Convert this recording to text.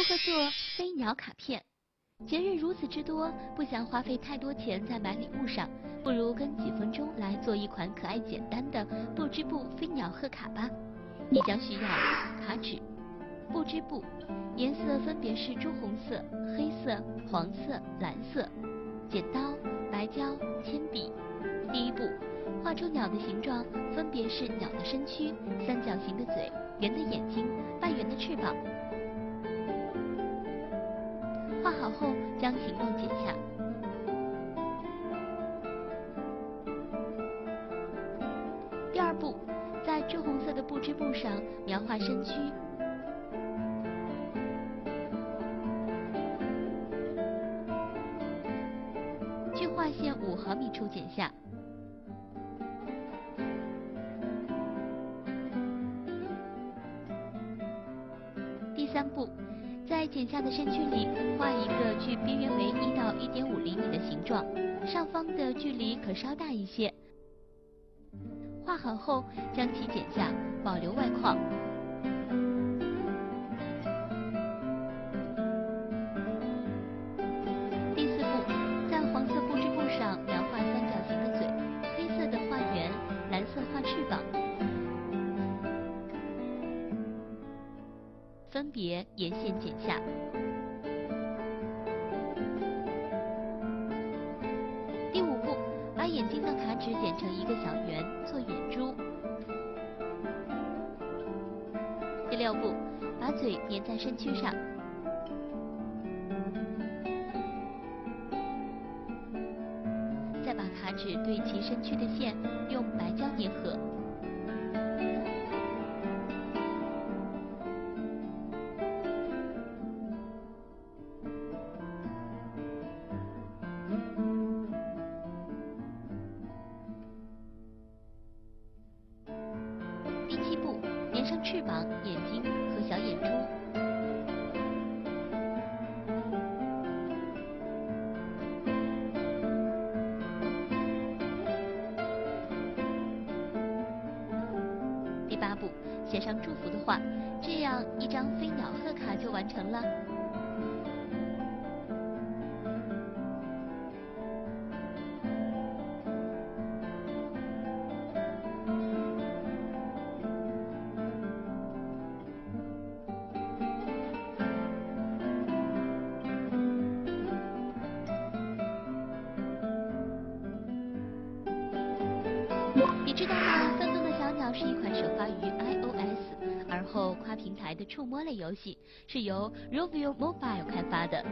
何做飞鸟卡片？节日如此之多，不想花费太多钱在买礼物上，不如跟几分钟来做一款可爱简单的不织布飞鸟贺卡吧。你将需要卡纸、不织布，颜色分别是朱红色、黑色、黄色、蓝色，剪刀、白胶、铅笔。第一步，画出鸟的形状，分别是鸟的身躯、三角形的嘴、圆的眼睛、半圆的翅膀。画好后，将形状剪下。第二步，在朱红色的不织布上描画身躯。距画线5毫米处剪下。第三步，在剪下的身躯里画一个距边缘为1到1.5厘米的形状，上方的距离可稍大一些。画好后，将其剪下，保留外框。第四步，在黄色不织布上描画三角形的嘴，黑色的画圆，蓝色画翅膀，分别沿线剪下。第五步，把眼睛的卡纸剪成一个小圆，做眼珠。第六步，把嘴粘在身躯上。再把卡纸对齐身躯的线用白胶粘合。第七步，粘上翅膀、眼睛和小眼珠。第八步，写上祝福的话，这样一张飞鸟贺卡就完成了。你知道吗？愤怒的小鸟是一款首发于 iOS， 而后跨平台的触摸类游戏，是由 Rovio Mobile 开发的。